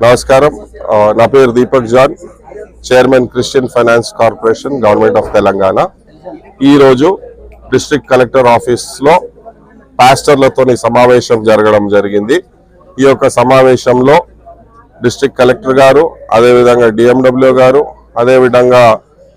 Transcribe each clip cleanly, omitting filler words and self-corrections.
నమస్కారం. నా పేరు Deepak John, chairman Christian finance corporation, government of Telangana. ఈరోజు డిస్ట్రిక్ట్ కలెక్టర్ ఆఫీస్లో పాస్టర్లతోని సమావేశం జరగడం జరిగింది. ఈ యొక్క సమావేశంలో డిస్ట్రిక్ట్ కలెక్టర్ గారు, అదేవిధంగా డిఎండబ్ల్యూ గారు, అదేవిధంగా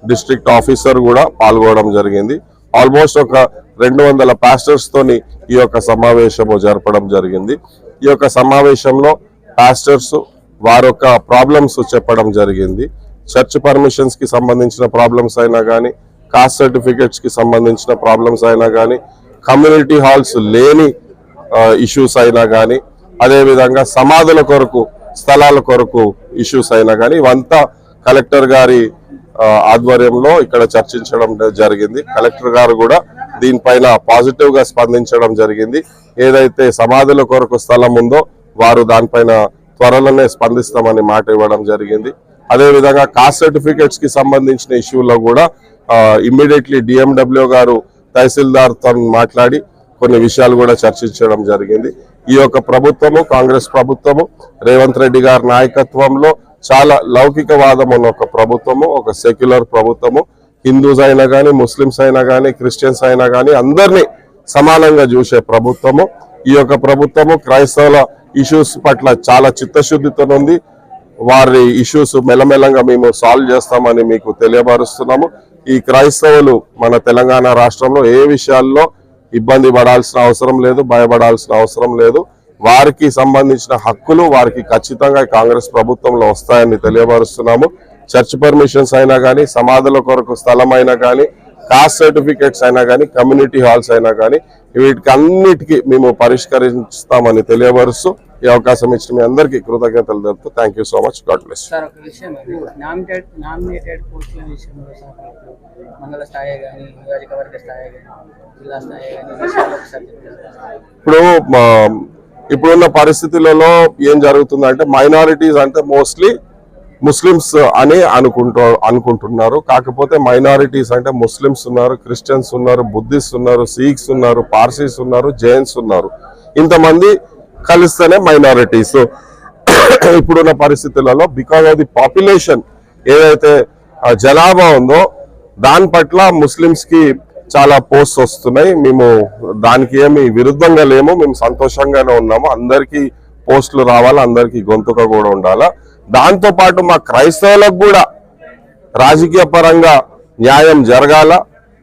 డిస్ట్రిక్ట్ ఆఫీసర్ కూడా పాల్గొనడం జరిగింది. ఆల్మోస్ట్ ఒక 200 పాస్టర్స్ తోని ఈ యొక్క సమావేశము జరపడం జరిగింది. ఈ యొక్క సమావేశంలో పాస్టర్స్ వారి యొక్క ప్రాబ్లమ్స్ చెప్పడం జరిగింది. చర్చ్ పర్మిషన్స్ కి సంబంధించిన ప్రాబ్లమ్స్ అయినా కానీ, కాస్ట్ సర్టిఫికేట్స్ కి సంబంధించిన ప్రాబ్లమ్స్ అయినా కానీ, కమ్యూనిటీ హాల్స్ లేని ఇష్యూస్ అయినా కానీ, అదేవిధంగా సమాధుల కొరకు, స్థలాల కొరకు ఇష్యూస్ అయినా కానీ, ఇవంతా కలెక్టర్ గారి ఆధ్వర్యంలో ఇక్కడ చర్చించడం జరిగింది. కలెక్టర్ గారు కూడా దీనిపైన పాజిటివ్ గా స్పందించడం జరిగింది. ఏదైతే సమాధుల కొరకు స్థలం ఉందో వారు దానిపైన త్వరలోనే స్పందిస్తామని మాట ఇవ్వడం జరిగింది. అదేవిధంగా కాస్ట్ సర్టిఫికేట్స్ కి సంబంధించిన ఇష్యూలో కూడా ఇమ్మీడియట్లీ డిఎండబ్ల్యూ గారు తహసీల్దార్ తో మాట్లాడి కొన్ని విషయాలు కూడా చర్చించడం జరిగింది. ఈ యొక్క ప్రభుత్వము, కాంగ్రెస్ ప్రభుత్వము, రేవంత్ రెడ్డి గారి నాయకత్వంలో చాలా లౌకికవాదం ఉన్న ఒక ప్రభుత్వము, ఒక సెక్యులర్ ప్రభుత్వము. హిందూస్ అయినా కానీ, ముస్లిమ్స్ అయినా కానీ, క్రిస్టియన్స్ అయినా కానీ అందరినీ సమానంగా చూసే ప్రభుత్వము. ఈ యొక్క ప్రభుత్వము క్రైస్తవుల ఇష్యూస్ పట్ల చాలా చిత్తశుద్ధితో ఉంది. వారి ఇష్యూస్ మెల్లమెల్లంగా మేము సాల్వ్ చేస్తామని మీకు తెలియపరుస్తున్నాము. ఈ క్రైస్తవులు మన తెలంగాణ రాష్ట్రంలో ఏ విషయాల్లో ఇబ్బంది పడాల్సిన అవసరం లేదు, భయపడాల్సిన అవసరం లేదు. వారికి సంబంధించిన హక్కులు వారికి ఖచ్చితంగా కాంగ్రెస్ ప్రభుత్వంలో వస్తాయని తెలియపరుస్తున్నాము. చర్చ్ పర్మిషన్స్ అయినా కానీ, సమాధుల కొరకు స్థలం అయినా కానీ, కాస్ట్ సర్టిఫికేట్స్ అయినా కానీ, కమ్యూనిటీ హాల్స్ అయినా కానీ, వీటికి అన్నిటికీ మేము పరిష్కరిస్తామని తెలియపరుస్తూ ఈ అవకాశం ఇచ్చిన మీ అందరికీ కృతజ్ఞతలు తెలుపుతూ thank you so much. God bless. ఇప్పుడున్న పరిస్థితులలో ఏం జరుగుతుందంటే, మైనారిటీస్ అంటే మోస్ట్లీ ముస్లిమ్స్ అని అనుకుంటున్నారు. కాకపోతే మైనారిటీస్ అంటే ముస్లిమ్స్ ఉన్నారు, క్రిస్టియన్స్ ఉన్నారు, బుద్ధిస్ట్ ఉన్నారు, సిఖ్స్ ఉన్నారు, పార్సీస్ ఉన్నారు, జైన్స్ ఉన్నారు. ఇంతమంది కలిస్తేనే మైనారిటీస్. ఇప్పుడున్న పరిస్థితులలో బికాజ్ ఆఫ్ ది పాపులేషన్ ఏదైతే జనాభా ఉందో దాని పట్ల ముస్లిమ్స్ కి చాలా పోస్ట్స్ వస్తున్నాయి. మేము దానికి ఏమి విరుద్ధంగా లేము, మేము సంతోషంగానే ఉన్నాము. అందరికీ పోస్టులు రావాలా, అందరికీ గొంతుక కూడా ఉండాలా. దాంతో పాటు మా క్రైస్తవులకు కూడా రాజకీయ పరంగా న్యాయం జరగాల.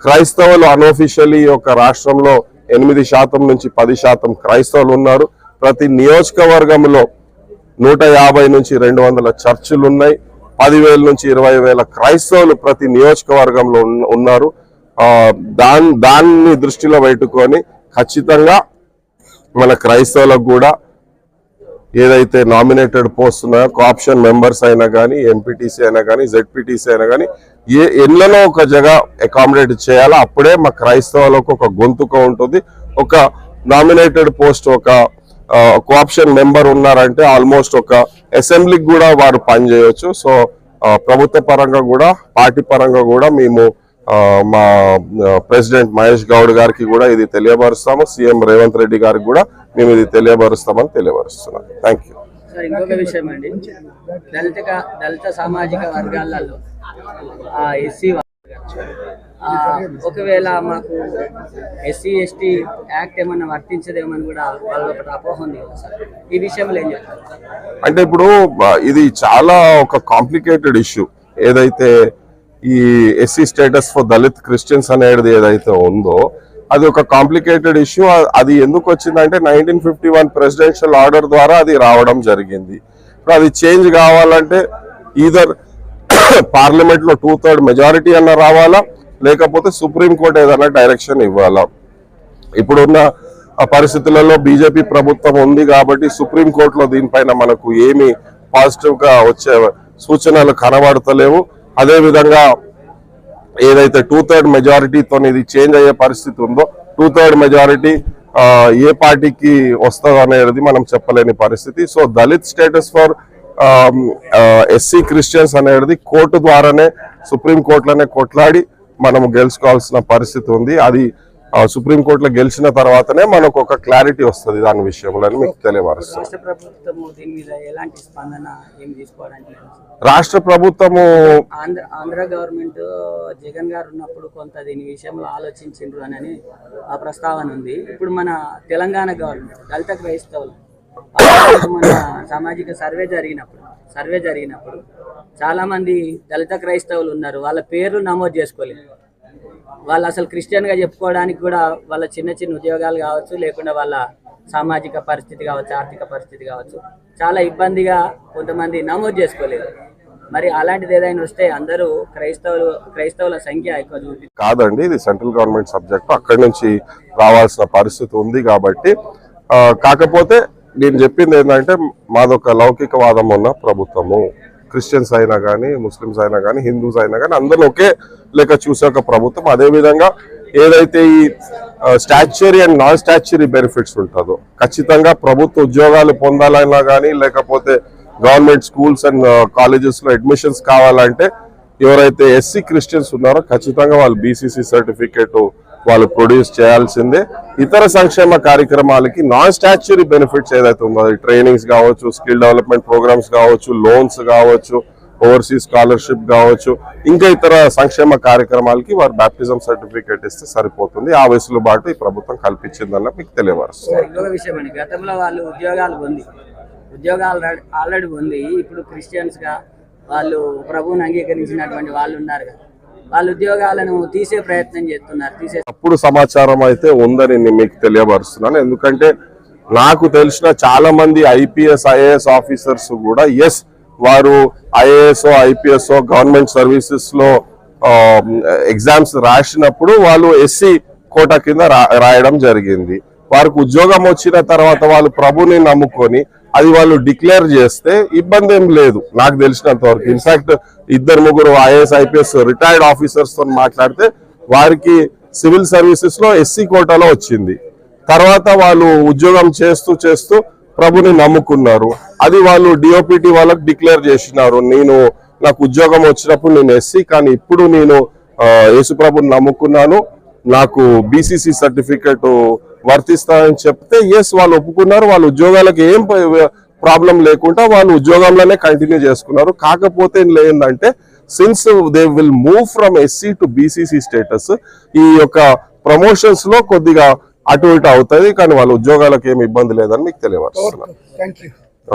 క్రైస్తవులు అన్అఫీషియల్లీ ఒక రాష్ట్రంలో 8% నుంచి 10% క్రైస్తవులు ఉన్నారు. ప్రతి నియోజకవర్గంలో 150 నుంచి 200 చర్చిలు ఉన్నాయి. 10,000 నుంచి 20,000 క్రైస్తవులు ప్రతి నియోజకవర్గంలో ఉన్నారు. దాన్ని దృష్టిలో పెట్టుకొని ఖచ్చితంగా మన క్రైస్తవులకు కూడా ఏదైతే నామినేటెడ్ పోస్ట్ ఉన్నాయో, కోఆప్షన్ మెంబర్స్ అయినా కానీ, ఎంపీటీసీ అయినా కానీ, జెడ్పీటీసీ అయినా కానీ, ఎన్నో ఒక జగ అకామిడేట్ చేయాలా. అప్పుడే మా క్రైస్తవులకు ఒక గొంతుక ఉంటుంది. ఒక నామినేటెడ్ పోస్ట్, ఒక కోఆప్షన్ మెంబర్ ఉన్నారంటే ఆల్మోస్ట్ ఒక అసెంబ్లీకి కూడా వారు పనిచేయవచ్చు. సో ప్రభుత్వ పరంగా కూడా, పార్టీ పరంగా కూడా మేము మా ప్రెసిడెంట్ మహేష్ గౌడ్ గారికి కూడా ఇది తెలియపరుస్తాము. సీఎం రేవంత్ రెడ్డి గారికి కూడా మేము ఇది తెలియపరుస్తామని తెలియపరుస్తున్నాం. Thank you. ఇంకొక విషయం అండి, దళిత సామాజిక వర్గాలలో ఎస్సీ ఒకవేళ మాకు ఎస్సీ ఎస్టీ యాక్ట్ ఏమన్నా వర్తించదేమని కూడా వాళ్ళ ఒకటి అపోహ ఉంది కదా సార్, ఈ విషయంలో ఏం చెప్తారు? అంటే ఇప్పుడు ఇది చాలా ఒక కాంప్లికేటెడ్ ఇష్యూ. ఏదైతే ఈ SC status for Dalit Christians అనేది ఏదైతే ఉందో అది ఒక కాంప్లికేటెడ్ ఇష్యూ. అది ఎందుకు వచ్చిందంటే 1951 ప్రెసిడెన్షియల్ ఆర్డర్ ద్వారా అది రావడం జరిగింది. ఇప్పుడు అది చేంజ్ కావాలంటే ఈదర్ పార్లమెంట్ లో 2/3 మెజారిటీ అన్న రావాలా, లేకపోతే సుప్రీంకోర్టు ఏదైనా డైరెక్షన్ ఇవ్వాలా. ఇప్పుడున్న పరిస్థితులలో బీజేపీ ప్రభుత్వం ఉంది కాబట్టి సుప్రీంకోర్టులో దీనిపైన మనకు ఏమి పాజిటివ్ గా వచ్చే సూచనలు కనబడతలేవు. అదేవిధంగా ఏదైతే 2/3 మెజారిటీతో ఇది చేంజ్ అయ్యే పరిస్థితి ఉందో, 2/3 మెజారిటీ ఏ పార్టీకి వస్తుంది అనేది మనం చెప్పలేని పరిస్థితి. So Dalit status for SC Christians అనేది కోర్టు ద్వారానే, సుప్రీం కోర్టులోనే కొట్లాడి మనం గెలుచుకోవాల్సిన పరిస్థితి ఉంది. అది సుప్రీంకోర్టులో గెలిచిన తర్వాతనే మనకు ఒక క్లారిటీ వస్తుంది దాని విషయంలో అని మీకు తెలియపరుస్తాను. రాష్ట్ర ప్రభుత్వము దీని మీద ఎలాంటి స్పందన ఏం తీసుకోవడానికి లేదు సార్? రాష్ట్ర ప్రభుత్వము ఆంధ్ర గవర్నమెంట్ జగన్ గారు ఉన్నప్పుడు కొంత దీని విషయంలో ఆలోచించిండ్రు అని ఆ ప్రస్తావన ఉంది. ఇప్పుడు మన తెలంగాణ గవర్నమెంట్ దళిత క్రైస్తవులు మన సామాజిక సర్వే జరిగినప్పుడు చాలా మంది దళిత క్రైస్తవులు ఉన్నారు, వాళ్ళ పేర్లు నమోదు చేసుకోలేదు. వాళ్ళు అసలు క్రిస్టియన్గా చెప్పుకోవడానికి కూడా వాళ్ళ చిన్న చిన్న ఉద్యోగాలు కావచ్చు, లేకుండా వాళ్ళ సామాజిక పరిస్థితి కావచ్చు, ఆర్థిక పరిస్థితి కావచ్చు, చాలా ఇబ్బందిగా కొంతమంది నమోదు చేసుకోలేదు. మరి అలాంటిది ఏదైనా వస్తే అందరూ క్రైస్తవుల సంఖ్య ఎక్కువ చూపి కాదండి, ఇది సెంట్రల్ గవర్నమెంట్ సబ్జెక్ట్, అక్కడి నుంచి రావాల్సిన పరిస్థితి ఉంది కాబట్టి. కాకపోతే నేను చెప్పింది ఏంటంటే మాదొక లౌకికవాదం ఉన్న ప్రభుత్వము. క్రిస్టియన్స్ అయినా కానీ, ముస్లిమ్స్ అయినా కానీ, హిందూస్ అయినా కానీ అందరూ ఒకే లెక్క చూసే ఒక ప్రభుత్వం. అదేవిధంగా ఏదైతే ఈ statuary and non statuary benefits ఉంటుందో, ఖచ్చితంగా ప్రభుత్వ ఉద్యోగాలు పొందాలన్నా కానీ, లేకపోతే గవర్నమెంట్ స్కూల్స్ అండ్ కాలేజెస్లో అడ్మిషన్స్ కావాలంటే ఎవరైతే ఎస్సీ క్రిస్టియన్స్ ఉన్నారో ఖచ్చితంగా వాళ్ళు బీసీసీ సర్టిఫికేట్ వాళ్ళు ప్రొడ్యూస్ చేయాల్సిందే. ఇతర సంక్షేమ కార్యక్రమాలకి నాన్ స్టాచ్యూరీ బెనిఫిట్స్ ఏదైతే ఉందో, ట్రైనింగ్స్ కావచ్చు, స్కిల్ డెవలప్మెంట్ ప్రోగ్రామ్స్ కావచ్చు, లోన్స్ కావచ్చు, ఓవర్సీస్ స్కాలర్షిప్ కావచ్చు, ఇంకా ఇతర సంక్షేమ కార్యక్రమాలకి వారు బ్యాప్టిజం సర్టిఫికేట్ ఇస్తే సరిపోతుంది. ఆ వెసులుబాటు ఈ ప్రభుత్వం కల్పించిందన్న మీకు తెలియవరుస్తుంది. ఇంకొక విషయం అండి, గతంలో వాళ్ళు ఉద్యోగాలు ఆల్రెడీ ఉంది. ఇప్పుడు క్రిస్టియన్స్ గా వాళ్ళు ప్రభువుని అంగీకరించినటువంటి వాళ్ళు ఉన్నారు కదా, వాళ్ళ ఉద్యోగాలను తీసే ప్రయత్నం చేస్తున్నారు. అప్పుడు సమాచారం అయితే ఉందని నేను మీకు తెలియపరుస్తున్నాను. ఎందుకంటే నాకు తెలిసిన చాలా మంది ఐపీఎస్ ఐఏఎస్ ఆఫీసర్స్ కూడా వారు ఐఏఎస్ ఐపీఎస్ గవర్నమెంట్ సర్వీసెస్ లో ఎగ్జామ్స్ రాసినప్పుడు వాళ్ళు ఎస్సీ కోటా కింద రాయడం జరిగింది. వారికి ఉద్యోగం వచ్చిన తర్వాత వాళ్ళు ప్రభుని నమ్ముకొని అది వాళ్ళు డిక్లేర్ చేస్తే ఇబ్బంది ఏం లేదు నాకు తెలిసినంత వరకు. In fact 2-3 IAS IPS retired officers తో మాట్లాడితే వారికి సివిల్ సర్వీసెస్ లో ఎస్సీ కోటాలో వచ్చింది. తర్వాత వాళ్ళు ఉద్యోగం చేస్తూ ప్రభుని నమ్ముకున్నారు. అది వాళ్ళు డిఓపిటి వాళ్ళకి డిక్లేర్ చేసినారు, నాకు ఉద్యోగం వచ్చినప్పుడు నేను ఎస్సీ, కానీ ఇప్పుడు నేను యేసు ప్రభుని నమ్ముకున్నాను, నాకు బీసీసీ సర్టిఫికేట్ వర్తిస్తానని చెప్తే వాళ్ళు ఒప్పుకున్నారు. వాళ్ళ ఉద్యోగాలకు ఏం ప్రాబ్లం లేకుండా వాళ్ళు ఉద్యోగంలోనే కంటిన్యూ చేసుకున్నారు. కాకపోతే ఏంటంటే since they will move from SC to BCC status, ఈ యొక్క ప్రమోషన్స్ లో కొద్దిగా అటు ఇటు అవుతుంది, కానీ వాళ్ళ ఉద్యోగాలకు ఏమి ఇబ్బంది లేదని మీకు తెలియవచ్చు.